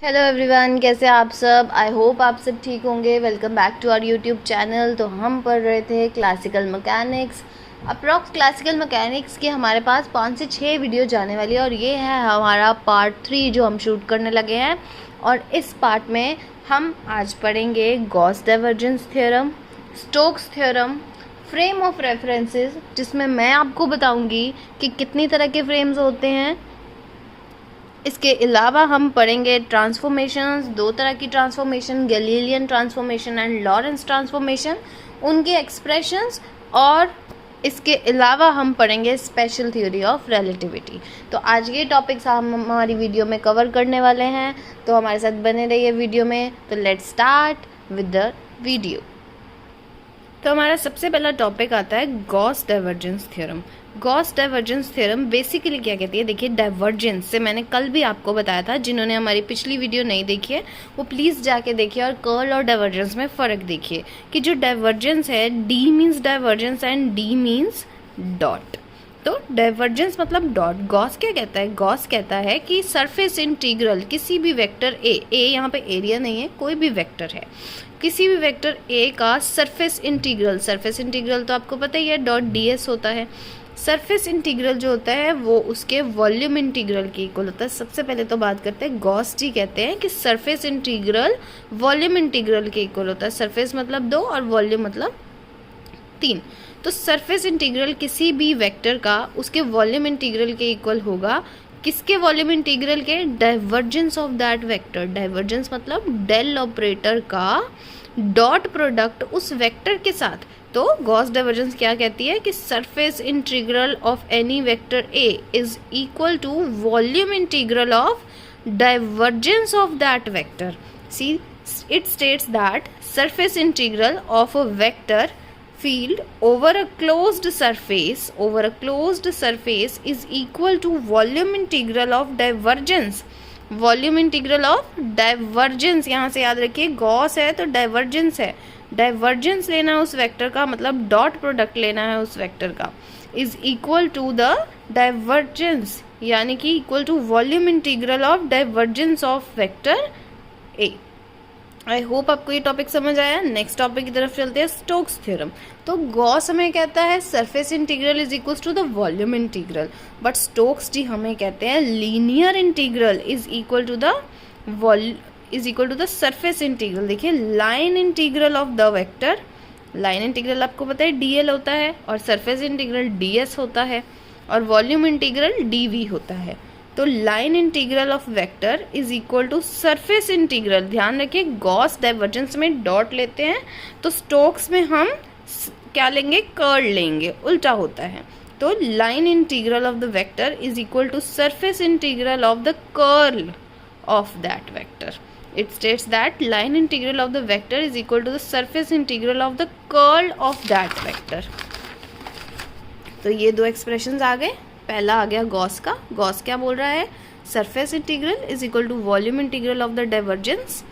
Hello everyone, कैसे आप सब। आई होप आप सब ठीक होंगे। Welcome back to our YouTube channel. तो हम पढ़ रहे थे classical mechanics. Approx classical mechanics के हमारे पास 5 से 6 वीडियो जाने वाली है और ये है हमारा पार्ट 3 जो हम शूट करने लगे हैं। और इस पार्ट में हम आज पढ़ेंगे Gauss divergence theorem, Stokes theorem, frame of references, जिसमें मैं आपको बताऊंगी कि कितनी तरह के फ्रेम्स होते हैं। इसके अलावा हम पढ़ेंगे ट्रांसफॉर्मेशंस, 2 तरह की transformation, Galilean transformation and Lorentz transformation, उनके एक्सप्रेशंस। और इसके अलावा हम पढ़ेंगे स्पेशल थ्योरी ऑफ रिलेटिविटी। तो आज ये टॉपिक्स हम हमारी वीडियो में कवर करने वाले हैं, तो हमारे साथ बने रहिए वीडियो में। तो let's start with the video. तो हमारा सबसे पहला टॉपिक आता है Gauss divergence theorem. Gauss divergence theorem basically क्या कहती है, देखिए डाइवर्जेंस से मैंने कल भी आपको बताया था। जिन्होंने हमारी पिछली वीडियो नहीं देखी है वो प्लीज़ जाके देखिए और कर्ल और डाइवर्जेंस में फ़र्क देखिए कि जो डाइवर्जेंस है, D means divergence and D means dot. तो डाइवर्जेंस मतलब डॉट। गॉस क्या कहता है, गॉस कहता है कि सरफेस इंटीग्रल किसी भी वेक्टर ए यहाँ पे एरिया नहीं है, कोई भी वेक्टर है, किसी भी वेक्टर ए का सरफेस इंटीग्रल तो आपको पता ही है डॉट ds होता है। सरफेस इंटीग्रल जो होता है वो उसके वॉल्यूम इंटीग्रल के इक्वल होता है। सबसे पहले तो बात करते हैं, गॉस जी कहते हैं कि सरफेस इंटीग्रल वॉल्यूम इंटीग्रल के इक्वल होता है। सरफेस मतलब 2 और वॉल्यूम मतलब 3। तो सरफेस इंटीग्रल किसी भी वेक्टर का उसके वॉल्यूम इंटीग्रल के इक्वल होगा। किसके वॉल्यूम इंटीग्रल के, divergence of that vector. Divergence मतलब डेल ऑपरेटर का डॉट प्रोडक्ट उस वेक्टर के साथ। तो गॉस डाइवर्जेंस क्या कहती है कि surface integral of any vector A is equal to volume integral of divergence of that vector. See, it states that surface integral of a vector field over a closed surface is equal to volume integral of divergence. Volume integral of divergence, यहाँ से याद रखिए Gauss है तो divergence है। Divergence लेना है उस वेक्टर का, मतलब डॉट प्रोडक्ट लेना है उस वेक्टर का, is equal to the divergence, यानी कि equal to volume integral of divergence of vector A. I hope आपको ये टॉपिक समझ आया। नेक्स्ट टॉपिक की तरफ चलते हैं, स्टोक्स थ्योरम। तो गॉस हमें कहता है surface integral is equal to the volume integral, but Stokes ji हमें कहते हैं linear integral is equal to the surface integral. देखिए line integral of the vector, line integral आपको पता है dl होता है और सरफेस इंटीग्रल ds होता है और वॉल्यूम इंटीग्रल dv होता है। तो line integral of vector is equal to surface integral. ध्यान रखिए गॉस डाइवर्जेंस में डॉट लेते हैं, तो स्टोक्स में हम क्या लेंगे, कर्ल लेंगे, उल्टा होता है। तो line integral of the vector is equal to surface integral of the curl of that vector. It states that line integral of the vector is equal to the surface integral of the curl of that vector. तो ये 2 expressions आ गए। पहला आ गया Gauss का। Gauss क्या बोल रहा है, surface integral is equal to volume integral of the divergence.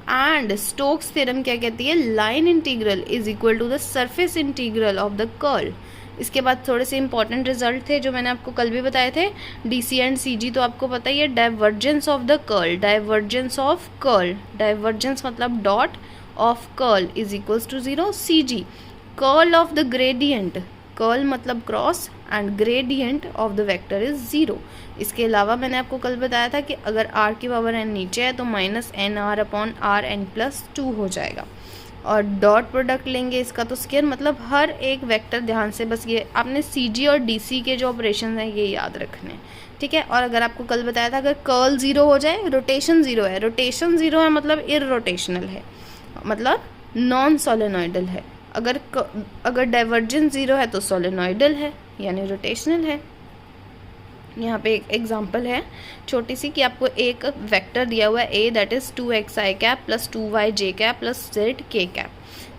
And Stokes theorem क्या कहती है, line integral is equal to the surface integral of the curl. इसके बाद थोड़े से इंपॉर्टेंट रिजल्ट थे जो मैंने आपको कल भी बताए थे, डीसी एंड सीजी तो आपको पता ही है। Divergence of the curl, divergence of curl, divergence मतलब dot of curl is equals to 0। सीजी curl of the gradient, curl मतलब cross and gradient of the vector is 0। इसके अलावा मैंने आपको कल बताया था कि अगर r की पावर n नीचे है तो -nr अपॉन rn+2 हो जाएगा। और डॉट प्रोडक्ट लेंगे इसका तो स्केयर मतलब हर एक वेक्टर, ध्यान से बस ये आपने CG और DC के जो ऑपरेशन हैं ये याद रखने, ठीक है। और अगर आपको कल बताया था अगर कर्ल 0 हो जाए, रोटेशन 0 है, रोटेशन 0 है मतलब इररोटेशनल है, मतलब नॉन सोलेनोइडल है। अगर डाइवर्जेंस 0 है तो सोलेनोइडल है यानी रोटेशनल है। यहाँ पे एक एग्जांपल है छोटी सी कि आपको एक वेक्टर दिया हुआ है a that is 2xi cap plus 2yj cap plus zk cap.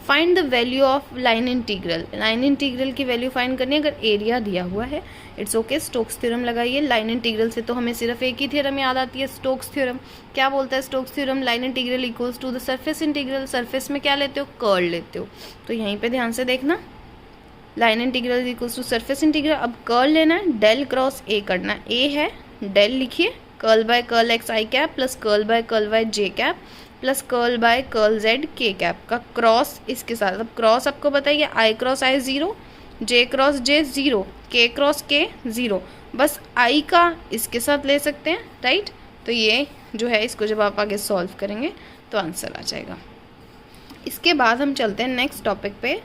Find the value of line integral. Line integral की वैल्यू फाइंड करनी है अगर एरिया दिया हुआ है। इट्स ओके, स्टोक्स थ्योरम लगाइए। लाइन इंटीग्रल से तो हमें सिर्फ एक ही थ्योरम याद आती है, स्टोक्स थ्योरम। क्या बोलता है Stokes theorem, line integral equals to the surface integral. Surface में क्या लेते हो, कर्ल लेते हो। तो यहीं पे ध्यान से देखना, line integral equals to surface integral. अब कर्ल लेना है, डेल क्रॉस ए करना है, ए है डेल लिखिए curl by curl X I cap plus curl by curl Y J cap plus curl by curl Z K cap का क्रॉस इसके साथ। अब क्रॉस आपको बताइए आई क्रॉस आई 0, जे क्रॉस जे 0, के क्रॉस के 0, बस आई का इसके साथ ले सकते हैं, राइट। तो ये जो है इसको जब आप आगे सॉल्व करेंगे तो आंसर आ जाएगा। इसके बाद हम चलते हैं नेक्स्ट टॉपिक पे।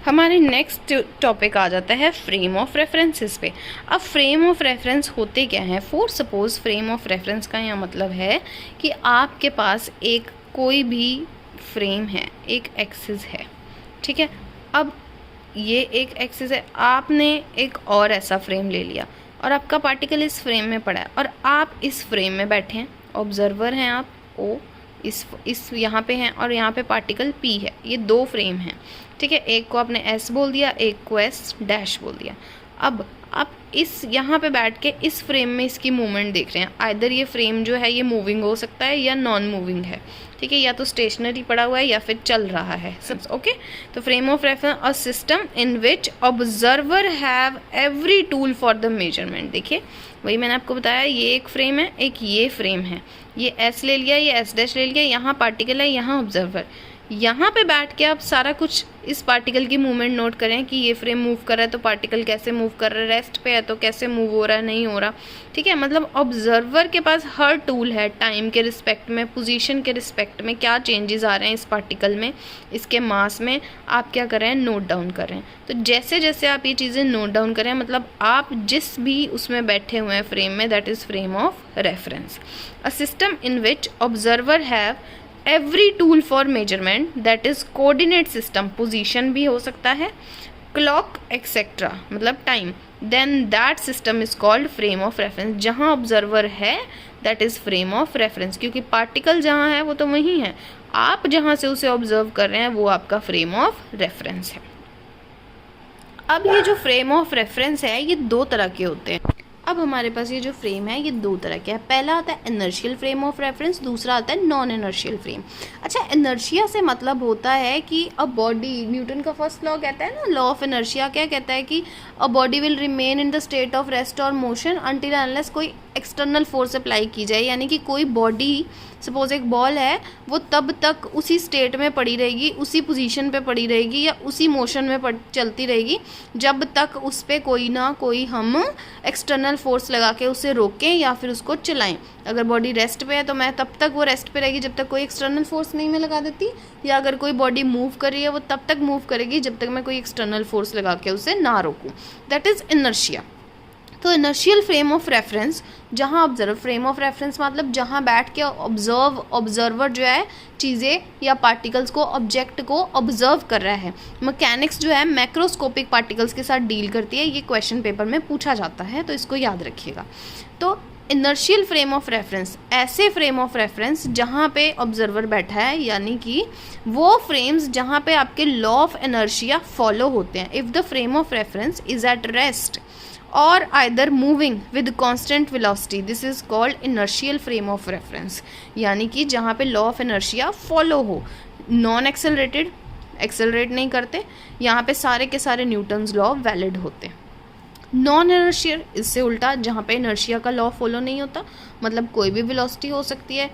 हमारे नेक्स्ट टॉपिक आ जाता है फ्रेम ऑफ रेफरेंसेस पे। अब फ्रेम ऑफ रेफरेंस होते क्या हैं? For suppose frame of reference का यहाँ मतलब है कि आपके पास एक कोई भी फ्रेम है, एक एक्सिस है, ठीक है। अब ये एक एक्सिस है, आपने एक और ऐसा फ्रेम ले लिया और आपका पार्टिकल इस फ्रेम में पड़ा है और आप इस फ्रेम में बैठे हैं, ऑब्जर्वर हैं आप ओ, इस यहाँ पे हैं और यहाँ पे पार्टिकल पी है। ये दो फ्रेम हैं, ठीक है। एक को आपने एस बोल दिया, एक को एस डैश बोल दिया। अब आप इस यहाँ पे बैठ के इस फ्रेम में इसकी मूवमेंट देख रहे हैं। आइदर ये फ्रेम जो है ये मूविंग हो सकता है या नॉन मूविंग है, ठीक है, या तो स्टेशनरी पड़ा हुआ है या फिर चल रहा है सब, ओके। तो frame of reference a system in which observer have every tool for the measurement. देखिए वही मैंने आपको बताया, ये एक फ्रेम है, एक ये फ्रेम है, ये एस ले लिया, ये एस डैश ले लिया, यहाँ पार्टिकल है, यहाँ ऑब्जर्वर। यहाँ पे बैठ के आप सारा कुछ इस पार्टिकल की मूवमेंट नोट करें कि ये फ्रेम मूव कर रहा है तो पार्टिकल कैसे मूव कर रहा है, रेस्ट पे है तो कैसे मूव हो रहा है, नहीं हो रहा, ठीक है। मतलब ऑब्जर्वर के पास हर टूल है, टाइम के रिस्पेक्ट में, पोजीशन के रिस्पेक्ट में क्या चेंजेस आ रहे हैं इस पार्टिकल में, इसके मास में, आप क्या कर रहे हैं, नोट डाउन कर रहे हैं। तो जैसे जैसे आप ये चीज़ें नोट डाउन करें, मतलब आप जिस भी उसमें बैठे हुए हैं फ्रेम में, that is frame of reference. A system in which observer have every tool for measurement, that is coordinate system, position भी हो सकता है, क्लॉक एक्सेट्रा, मतलब time, then that system is called frame of reference. जहाँ observer है that is frame of reference, क्योंकि particle जहाँ है वो तो वहीं है, आप जहाँ से उसे ऑब्जर्व कर रहे हैं वो आपका फ्रेम ऑफ रेफरेंस है। अब ये जो फ्रेम ऑफ रेफरेंस है ये दो तरह के होते हैं। अब हमारे पास ये जो फ्रेम है ये दो तरह के है। पहला आता है इनर्शियल फ्रेम ऑफ रेफरेंस, दूसरा आता है नॉन इनर्शियल फ्रेम। अच्छा, इनर्शिया से मतलब होता है कि अ बॉडी, न्यूटन का फर्स्ट लॉ कहता है ना, लॉ ऑफ इनर्शिया क्या कहता है कि a body will remain in the state of rest और मोशन अनटिल अनलेस कोई एक्सटर्नल फोर्स अप्लाई की जाए। यानी कि कोई बॉडी, सपोज एक बॉल है, वो तब तक उसी स्टेट में पड़ी रहेगी, उसी पोजीशन पे पड़ी रहेगी या उसी मोशन में चलती रहेगी जब तक उस पर कोई ना कोई हम एक्सटर्नल फोर्स लगा के उसे रोकें या फिर उसको चलाएं। अगर बॉडी रेस्ट पे है तो मैं तब तक वो रेस्ट पे रहेगी जब तक कोई एक्सटर्नल फोर्स नहीं मैं लगा देती, या अगर कोई बॉडी मूव कर रही है वो तब तक मूव करेगी जब तक मैं कोई एक्सटर्नल फोर्स लगा के उसे ना रोकूं। That is inertia. तो इनर्शियल फ्रेम ऑफ रेफरेंस, जहाँ ऑब्जर्व, फ्रेम ऑफ रेफरेंस मतलब जहाँ बैठ के ऑब्जर्वर जो है चीज़ें या पार्टिकल्स को, ऑब्जेक्ट को ऑब्जर्व कर रहा है। मैकेनिक्स जो है मैक्रोस्कोपिक पार्टिकल्स के साथ डील करती है, ये क्वेश्चन पेपर में पूछा जाता है तो इसको याद रखिएगा। तो इनर्शियल फ्रेम ऑफ रेफरेंस, ऐसे फ्रेम ऑफ रेफरेंस जहाँ पे ऑब्जर्वर बैठा है, यानी कि वो फ्रेम्स जहाँ पे आपके लॉ ऑफ इनर्शिया फॉलो होते हैं। If the frame of reference is at rest or either moving with constant velocity, this is called inertial frame of reference। यानी कि जहाँ पे लॉ ऑफ इनर्शिया फॉलो हो, नॉन एक्सेलरेटेड, एक्सेलरेट नहीं करते, यहाँ पे सारे के सारे न्यूटन्स लॉ वैलिड होते हैं। नॉन इनर्शियल इससे उल्टा, जहाँ पे इनर्शिया का लॉ फॉलो नहीं होता, मतलब कोई भी वेलोसिटी हो सकती है।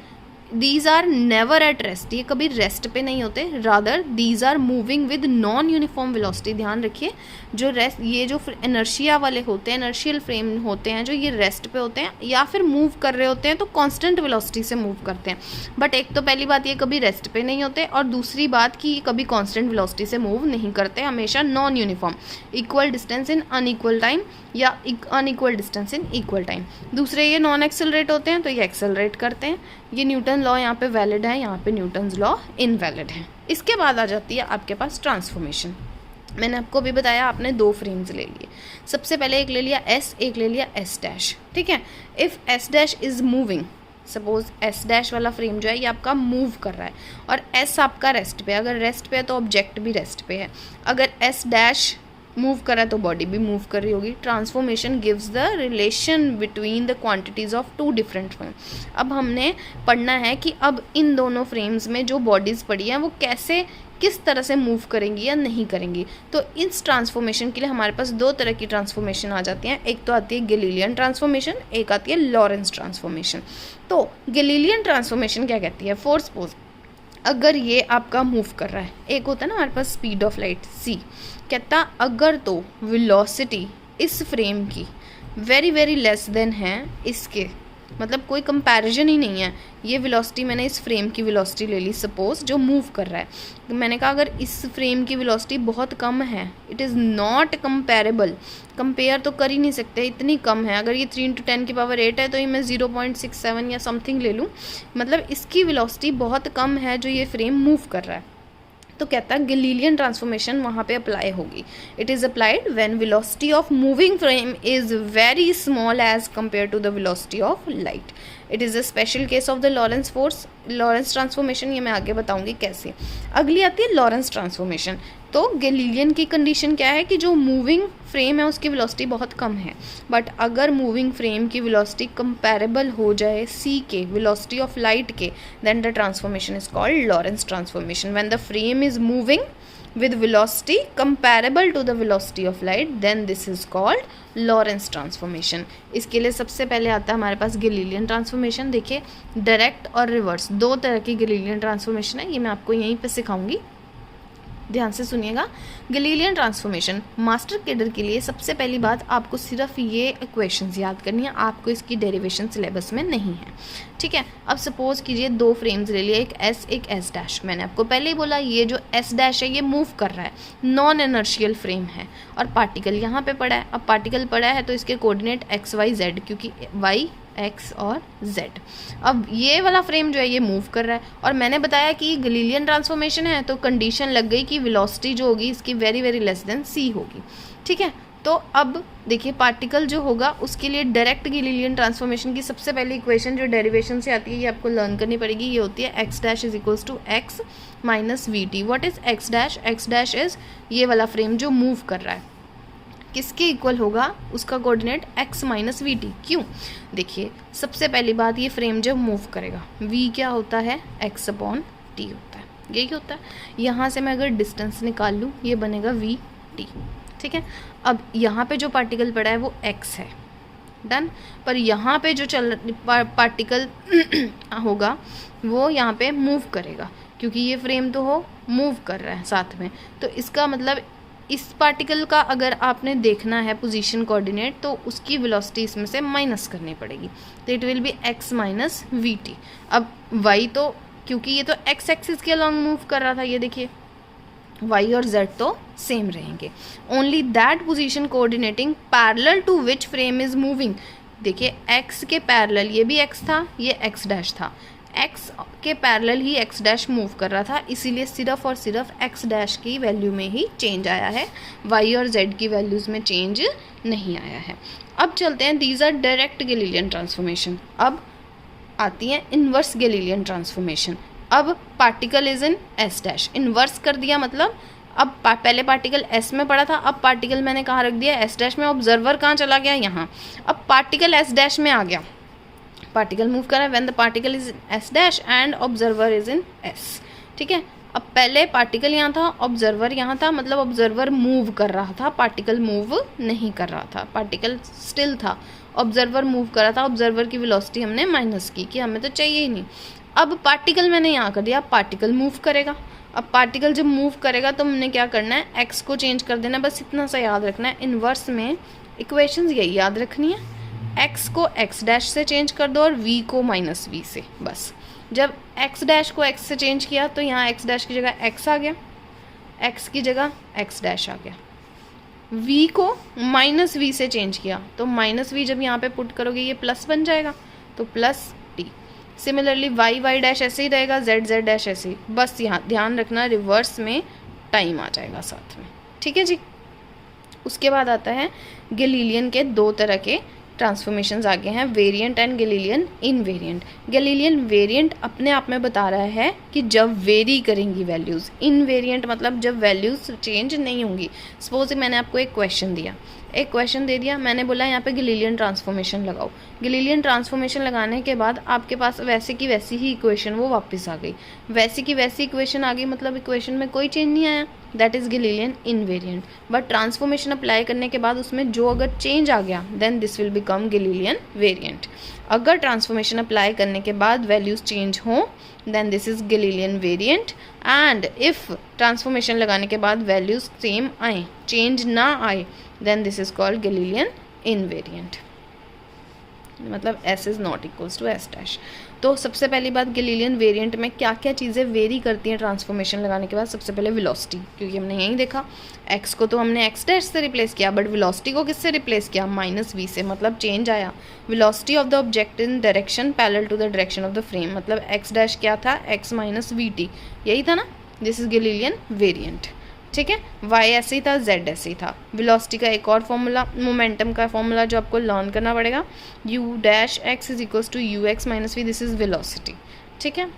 These are never at rest, ये कभी रेस्ट पे नहीं होते, rather these are moving with non uniform velocity. ध्यान रखिए, जो रेस्ट, ये जो इनर्शिया वाले होते हैं, इनर्शियल फ्रेम होते हैं जो ये रेस्ट पे होते हैं या फिर मूव कर रहे होते हैं तो कांस्टेंट वेलोसिटी से मूव करते हैं। बट एक तो पहली बात ये कभी रेस्ट पे नहीं होते, और दूसरी बात कि ये कभी कांस्टेंट वेलोसिटी से मूव नहीं करते, हमेशा non uniform, equal distance in unequal time या unequal distance in equal time. दूसरे ये नॉन एक्सेलरेट होते हैं तो ये एक्सेलरेट करते हैं। ये न्यूटन लॉ यहाँ पे वैलिड है, यहाँ पे न्यूटन्स लॉ इनवैलिड है। इसके बाद आ जाती है आपके पास ट्रांसफॉर्मेशन। मैंने आपको अभी बताया, आपने दो फ्रेम्स ले लिए। सबसे पहले एक ले लिया एस, एक ले लिया एस डैश, ठीक है। If S dash is moving, suppose S dash वाला फ्रेम जो है ये आपका मूव कर रहा है और एस आपका रेस्ट पे, अगर रेस्ट पे है तो ऑब्जेक्ट भी रेस्ट पे है। अगर एस डैश मूव कर रहा है तो बॉडी भी मूव कर रही होगी। Transformation gives the relation between the quantities of two different frame. अब हमने पढ़ना है कि अब इन दोनों फ्रेम्स में जो बॉडीज़ पड़ी हैं वो कैसे किस तरह से मूव करेंगी या नहीं करेंगी। तो इस ट्रांसफॉर्मेशन के लिए हमारे पास दो तरह की ट्रांसफॉर्मेशन आ जाती हैं। एक तो आती है गैलीलियन ट्रांसफॉर्मेशन, एक आती है लॉरेंस ट्रांसफॉर्मेशन। तो गैलीलियन ट्रांसफॉर्मेशन क्या कहती है, फॉर सपोज अगर ये आपका मूव कर रहा है, एक होता है ना हमारे पास स्पीड ऑफ लाइट c, कहता अगर तो वेलोसिटी इस फ्रेम की वेरी वेरी लेस देन है इसके, मतलब कोई कंपैरिजन ही नहीं है। ये वेलोसिटी मैंने इस फ्रेम की वेलोसिटी ले ली सपोज जो मूव कर रहा है, तो मैंने कहा अगर इस फ्रेम की वेलोसिटी बहुत कम है, it is not comparable, compare तो कर ही नहीं सकते, इतनी कम है। अगर ये 3 × 10⁸ है तो ये मैं 0.67 या समथिंग ले लूँ, मतलब इसकी वेलोसिटी बहुत कम है जो ये फ्रेम मूव कर रहा है। तो कहता है गैलीलियन ट्रांसफॉर्मेशन वहाँ पे अप्लाई होगी। It is applied when velocity of moving frame is very small as compare to the velocity of light. It is a special case of the Lorentz transformation, ये मैं आगे बताऊंगी कैसे। अगली आती है लॉरेंस ट्रांसफॉर्मेशन। तो गैलीलियन की कंडीशन क्या है कि जो मूविंग फ्रेम है उसकी वेलोसिटी बहुत कम है, बट अगर मूविंग फ्रेम की वेलोसिटी कंपैरेबल हो जाए c के वेलोसिटी ऑफ लाइट के, then the transformation is called Lorentz transformation. When the frame is moving with velocity comparable to the velocity of light, then this is called Lorentz transformation. इसके लिए सबसे पहले आता है हमारे पास गैलीलियन ट्रांसफॉर्मेशन। देखिए direct और रिवर्स दो तरह की गैलीलियन ट्रांसफॉर्मेशन है, ये मैं आपको यहीं पे सिखाऊंगी, ध्यान से सुनिएगा। गैलीलियन ट्रांसफॉर्मेशन मास्टर कैडर के लिए सबसे पहली बात आपको सिर्फ ये इक्वेशंस याद करनी है, आपको इसकी डेरिवेशन सिलेबस में नहीं है, ठीक है। अब सपोज कीजिए दो फ्रेम्स ले लिए, एक एस एक एस डैश। मैंने आपको पहले ही बोला ये जो एस डैश है ये मूव कर रहा है, नॉन एनर्शियल फ्रेम है, और पार्टिकल यहाँ पे पड़ा है। अब पार्टिकल पड़ा है तो इसके कोऑर्डिनेट एक्स वाई जेड, क्योंकि वाई एक्स और जेड। अब ये वाला फ्रेम जो है ये मूव कर रहा है, और मैंने बताया कि गैलीलियन ट्रांसफॉर्मेशन है तो कंडीशन लग गई कि वेलोसिटी जो होगी इसकी वेरी वेरी लेस देन सी होगी, ठीक है। तो अब देखिए पार्टिकल जो होगा उसके लिए डायरेक्ट गैलीलियन ट्रांसफॉर्मेशन की सबसे पहली इक्वेशन जो डेरिवेशन से आती है ये आपको लर्न करनी पड़ेगी। ये होती है x dash is equals to x minus v t. What is x dash? X dash is ये वाला फ्रेम जो मूव कर रहा है, किसके इक्वल होगा? उसका coordinate x minus v T. क्यों? देखिए सबसे पहली बात, ये फ्रेम जब मूव करेगा v क्या होता है? x अपॉन टी होता है, यही होता है। यहाँ से मैं अगर डिस्टेंस निकाल लूँ ये बनेगा v t, ठीक है। अब यहाँ पे जो पार्टिकल पड़ा है वो x है, डन। पर यहाँ पे जो पार्टिकल होगा वो यहाँ पे मूव करेगा, क्योंकि ये फ्रेम तो हो मूव कर रहा है साथ में, तो इसका मतलब इस पार्टिकल का अगर आपने देखना है पोजीशन कोऑर्डिनेट तो उसकी वेलोसिटी इसमें से माइनस करनी पड़ेगी, तो it will be x minus v T. अब y तो क्योंकि ये तो x एक्सिस के अलॉन्ग मूव कर रहा था, ये देखिए y और z तो सेम रहेंगे। Only that position coordinating parallel to which frame is moving. देखिए x के पैरेलल ये भी x था, ये x डैश था, x के पैरेलल ही x डैश मूव कर रहा था, इसीलिए सिर्फ और सिर्फ x डैश की वैल्यू में ही चेंज आया है, y और z की वैल्यूज़ में चेंज नहीं आया है। अब चलते हैं, these are direct Galilean transformation. अब आती है इन्वर्स गैलीलियन ट्रांसफॉर्मेशन। अब particle is in s dash, inverse कर दिया मतलब अब पहले पार्टिकल s में पड़ा था, अब पार्टिकल मैंने कहाँ रख दिया? s डैश में। ऑब्जर्वर कहाँ चला गया? यहाँ। अब पार्टिकल s डैश में आ गया, पार्टिकल मूव कर रहा है when the particle is S dash and observer is in S, ठीक है। अब पहले पार्टिकल यहाँ था, ऑब्जर्वर यहाँ था, मतलब ऑब्जर्वर मूव कर रहा था, पार्टिकल मूव नहीं कर रहा था, पार्टिकल स्टिल था, ऑब्जर्वर मूव कर रहा था। ऑब्जर्वर की वेलोसिटी हमने माइनस की कि हमें तो चाहिए ही नहीं। अब पार्टिकल मैंने यहाँ कर दिया, पार्टिकल मूव करेगा। अब पार्टिकल जब मूव करेगा तो हमने क्या करना है? एक्स को चेंज कर देना, बस इतना सा याद रखना है। इन्वर्स में इक्वेशंस यही याद रखनी है, x को x डैश से चेंज कर दो और v को माइनस v से, बस। जब x डैश को x से चेंज किया तो यहाँ x डैश की जगह x आ गया, x की जगह x डैश आ गया। v को माइनस v से चेंज किया तो माइनस v जब यहाँ पे पुट करोगे ये प्लस बन जाएगा, तो plus t। Similarly y dash ऐसे ही रहेगा, z डैश ऐसे ही, बस यहाँ ध्यान रखना रिवर्स में टाइम आ जाएगा साथ में, ठीक है जी। उसके बाद आता है गैलीलियन के दो तरह के ट्रांसफॉर्मेशंस आगे हैं, variant and Galilean invariant. Galilean variant अपने आप में बता रहा है कि जब वेरी करेंगी वैल्यूज़, इनवेरिएंट मतलब जब वैल्यूज़ चेंज नहीं होंगी। सपोज मैंने आपको एक क्वेश्चन दिया, एक क्वेश्चन दे दिया, मैंने बोला यहाँ पे गैलीलियन ट्रांसफॉर्मेशन लगाओ। गैलीलियन ट्रांसफॉर्मेशन लगाने के बाद आपके पास वैसे की वैसी ही इक्वेशन वो वापस आ गई, वैसी की वैसी इक्वेशन आ गई, मतलब इक्वेशन में कोई चेंज नहीं आया, that is Galilean invariant. But transformation apply करने के बाद उसमें जो अगर चेंज आ गया then this will become Galilean variant. अगर ट्रांसफॉर्मेशन अप्लाई करने के बाद वैल्यूज़ चेंज हों then this is Galilean variant, and if transformation लगाने के बाद वैल्यूज़ सेम आए, चेंज ना आए, then this is called Galilean invariant. मतलब S is not equals to S dash. तो सबसे पहली बात, गैलीलियन वेरिएंट में क्या क्या चीज़ें वेरी करती हैं ट्रांसफॉर्मेशन लगाने के बाद। सबसे पहले वेलोसिटी, क्योंकि हमने यहीं देखा x को तो हमने x डैश से रिप्लेस किया, बट वेलोसिटी को किससे रिप्लेस किया, -v से, मतलब चेंज आया। Velocity of the object in direction parallel to the direction of the frame, मतलब x डैश क्या था, x - vt, यही था ना, दिस इज गैलीलियन वेरिएंट। ठीक है, y ऐसे ही था, z ऐसे ही था। वेलोसिटी का एक और फॉर्मूला, मोमेंटम का फॉर्मूला जो आपको लर्न करना पड़ेगा, u dash x is equals to ux - v, this is velocity. ठीक है,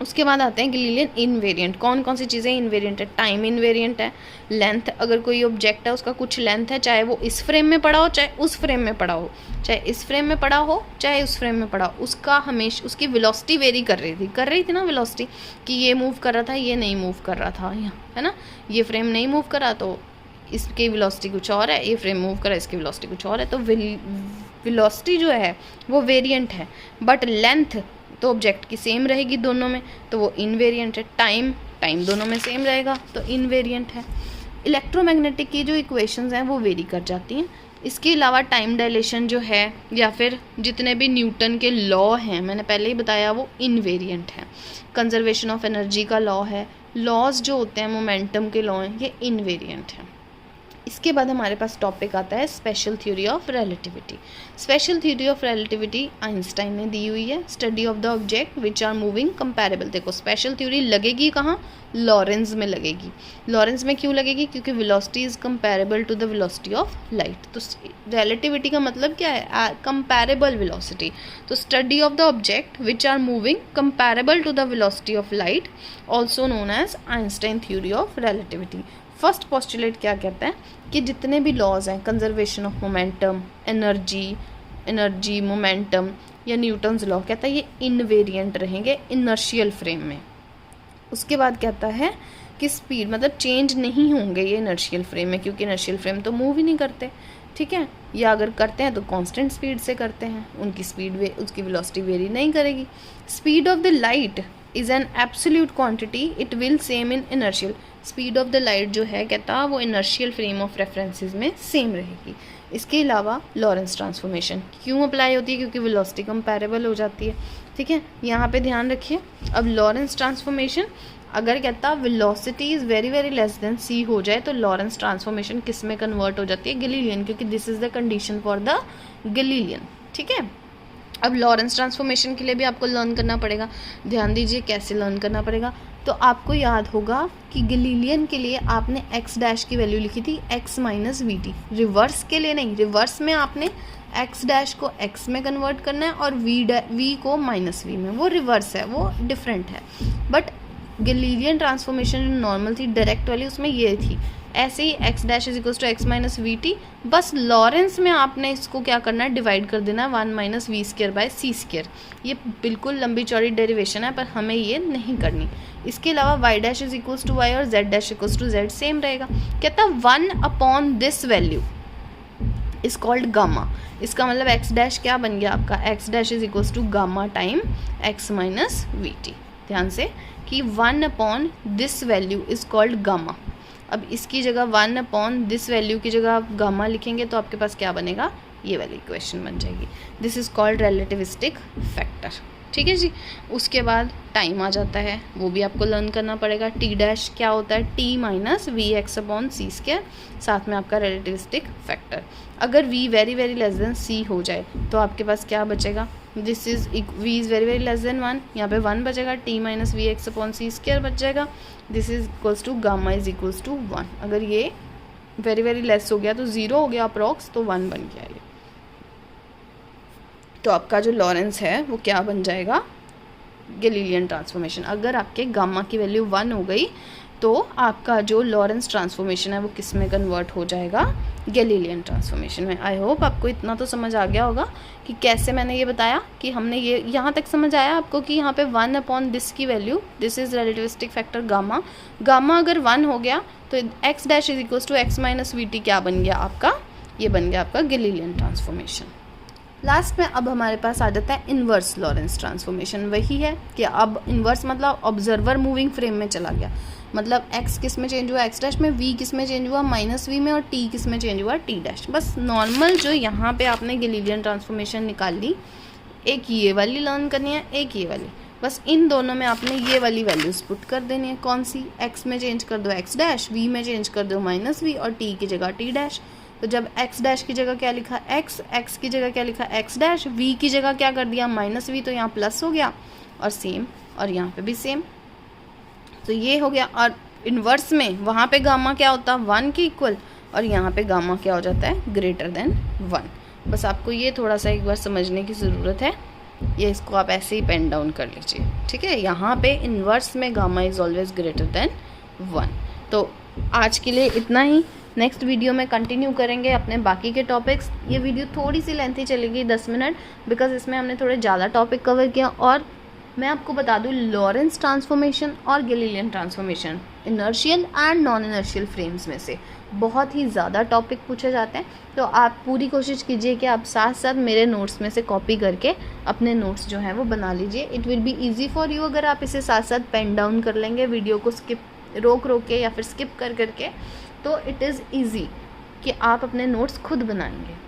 उसके बाद आते हैं गैलीलियन इनवेरिएंट। कौन कौन सी चीज़ें इनवेरिएंट है, टाइम इनवेरिएंट है, लेंथ, अगर कोई ऑब्जेक्ट है उसका कुछ लेंथ है, चाहे वो इस फ्रेम में पड़ा हो चाहे उस फ्रेम में पड़ा हो, चाहे इस फ्रेम में पड़ा हो चाहे उस फ्रेम में पड़ा हो, उसका हमेशा उसकी वेलोसिटी वेरी कर रही थी ना वेलोसिटी, कि ये मूव कर रहा था, ये नहीं मूव कर रहा था, यहाँ है ना, ये फ्रेम नहीं मूव कर रहा तो इसकी वेलोसिटी कुछ और है, ये फ्रेम मूव कर रहा है इसकी वेलोसिटी कुछ और है। तो वेलोसिटी जो है वो वेरिएंट है, बट लेंथ तो ऑब्जेक्ट की सेम रहेगी दोनों में, तो वो इनवेरिएंट है। टाइम दोनों में सेम रहेगा तो इनवेरिएंट है। इलेक्ट्रोमैग्नेटिक की जो इक्वेशंस हैं वो वेरी कर जाती हैं। इसके अलावा टाइम डायलेशन जो है, या फिर जितने भी न्यूटन के लॉ हैं, मैंने पहले ही बताया, वो इनवेरिएंट है। कंजर्वेशन ऑफ एनर्जी का लॉ है, लॉज जो होते हैं मोमेंटम के लॉ हैं, ये इनवेरिएंट हैं। इसके बाद हमारे पास टॉपिक आता है special theory of relativity. Special theory of relativity Einstein ने दी हुई है। Study of the object which are moving comparable. देखो स्पेशल थ्योरी लगेगी कहाँ, लॉरेंस में लगेगी। लॉरेंस में क्यों लगेगी, क्योंकि velocity is comparable to the velocity of light. तो रिलेटिविटी का मतलब क्या है, कंपैरेबल वेलोसिटी। तो study of the object which are moving comparable to the velocity of light, also known as Einstein theory of relativity. First postulate क्या कहता है कि जितने भी लॉज हैं, conservation of momentum, energy momentum या न्यूटन्स लॉ, कहता है ये इनवेरिएंट रहेंगे इनर्शियल फ्रेम में। उसके बाद कहता है कि स्पीड मतलब चेंज नहीं होंगे ये इनर्शियल फ्रेम में, क्योंकि इनर्शियल फ्रेम तो मूव ही नहीं करते, ठीक है, या अगर करते हैं तो कांस्टेंट स्पीड से करते हैं, उनकी स्पीड उसकी वेलोसिटी वेरी नहीं करेगी। Speed of the light is an absolute quantity, it will same in inertial. Speed of the light जो है कहता वो इनर्शियल फ्रेम ऑफ रेफरेंसेस में सेम रहेगी। इसके अलावा लॉरेंस ट्रांसफॉर्मेशन क्यों अप्लाई होती है, क्योंकि वेलोसिटी कंपैरेबल हो जाती है, ठीक है, यहाँ पे ध्यान रखिए। अब लॉरेंस ट्रांसफॉर्मेशन अगर कहता velocity is very very less than C हो जाए तो लॉरेंस ट्रांसफॉर्मेशन किस में कन्वर्ट हो जाती है, गैलीलियन, क्योंकि this is the condition for the Galilean, ठीक है। अब लॉरेंस ट्रांसफॉर्मेशन के लिए भी आपको लर्न करना पड़ेगा, ध्यान दीजिए कैसे लर्न करना पड़ेगा। तो आपको याद होगा कि गैलीलियन के लिए आपने x डैश की वैल्यू लिखी थी x minus v T, reverse के लिए नहीं, रिवर्स में आपने x डैश को x में कन्वर्ट करना है और v को माइनस v में, वो रिवर्स है, वो डिफरेंट है। बट गैलीलियन ट्रांसफॉर्मेशन नॉर्मल थी डायरेक्ट वाली, उसमें ये थी ऐसे ही x dash is equals to x minus v t, बस लॉरेंस में आपने इसको क्या करना है, डिवाइड कर देना है 1 minus v square by c square. ये बिल्कुल लंबी चौड़ी डेरिवेशन है पर हमें ये नहीं करनी। इसके अलावा y dash is equals to y और z dash equals to z same रहेगा। कहता 1 upon this value is called gamma. इसका मतलब x डैश क्या बन गया आपका, x dash is equals to gamma time x minus v t. ध्यान से कि 1 upon this value is called gamma. अब इसकी जगह 1 अपॉन दिस वैल्यू की जगह आप गामा लिखेंगे तो आपके पास क्या बनेगा, ये वाली इक्वेशन बन जाएगी। This is called relativistic factor, ठीक है जी। उसके बाद टाइम आ जाता है, वो भी आपको लर्न करना पड़ेगा। टी डैश क्या होता है, T minus V X upon C square, साथ में आपका रिलेटिविस्टिक फैक्टर। अगर V very very less than C हो जाए तो आपके पास क्या बचेगा, this is V is very very less than 1, यहाँ पे 1 बचेगा, T minus V X upon C square बच जाएगा। This is equals to gamma is equals to 1। अगर ये वेरी वेरी लेस हो गया तो 0 हो गया अप्रॉक्स, तो 1 बन गया ये। तो आपका जो लॉरेंस है वो क्या बन जाएगा, गैलीलियन ट्रांसफॉर्मेशन। अगर आपके गामा की वैल्यू 1 हो गई तो आपका जो लॉरेंस ट्रांसफॉर्मेशन है वो किस में कन्वर्ट हो जाएगा, गैलीलियन ट्रांसफॉर्मेशन में। आई होप आपको इतना तो समझ आ गया होगा कि कैसे मैंने ये बताया कि हमने ये यहाँ तक समझ आया आपको कि यहाँ पे 1 अपॉन दिस की value, this is relativistic factor gamma, gamma अगर 1 हो गया तो x dash is equals to x minus v t क्या बन गया आपका, ये बन गया आपका गैलीलियन ट्रांसफॉर्मेशन। लास्ट में अब हमारे पास आ जाता है इन्वर्स लॉरेंस ट्रांसफॉर्मेशन। वही है कि अब इन्वर्स मतलब ऑब्जर्वर मूविंग फ्रेम में चला गया, मतलब x किस में चेंज हुआ, x डैश में, v किस में चेंज हुआ, माइनस v में, और t किस में चेंज हुआ, t डैश। बस नॉर्मल जो यहाँ पे आपने गैलीलियन ट्रांसफॉर्मेशन निकाल ली, एक ये वाली लर्न करनी है, एक ये वाली, बस इन दोनों में आपने ये वाली वैल्यूज़ पुट कर देनी है। कौन सी, x में चेंज कर दो x डैश, v में चेंज कर दो माइनस v, और t की जगह t डैश। तो जब x डैश की जगह क्या लिखा x की जगह क्या लिखा x डैश, v की जगह क्या कर दिया माइनस v, तो यहाँ प्लस हो गया, और सेम, और यहाँ पे भी सेम, तो ये हो गया। और इन्वर्स में वहाँ पे गामा क्या होता है 1 के इक्वल, और यहाँ पे गामा क्या हो जाता है ग्रेटर देन 1। बस आपको ये थोड़ा सा एक बार समझने की ज़रूरत है, ये इसको आप ऐसे ही पेन डाउन कर लीजिए, ठीक है। यहाँ पे इन्वर्स में gamma is always greater than 1। तो आज के लिए इतना ही, नेक्स्ट वीडियो में कंटिन्यू करेंगे अपने बाकी के टॉपिक्स। ये वीडियो थोड़ी सी लेंथी चलेगी 10 मिनट, बिकॉज इसमें हमने थोड़े ज़्यादा टॉपिक कवर किया। और मैं आपको बता दूँ लॉरेंस ट्रांसफॉर्मेशन और Galilean transformation inertial and non inertial frames में से बहुत ही ज़्यादा टॉपिक पूछे जाते हैं। तो आप पूरी कोशिश कीजिए कि आप साथ साथ मेरे नोट्स में से कॉपी करके अपने नोट्स जो हैं वो बना लीजिए। It will be easy for you अगर आप इसे साथ साथ पेन डाउन कर लेंगे, वीडियो को रोक के या फिर स्किप करके, तो इट इज़ ईजी कि आप अपने नोट्स खुद बनाएंगे।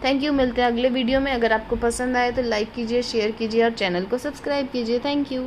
थैंक यू, मिलते हैं अगले वीडियो में। अगर आपको पसंद आए तो लाइक कीजिए, शेयर कीजिए और चैनल को सब्सक्राइब कीजिए। Thank you.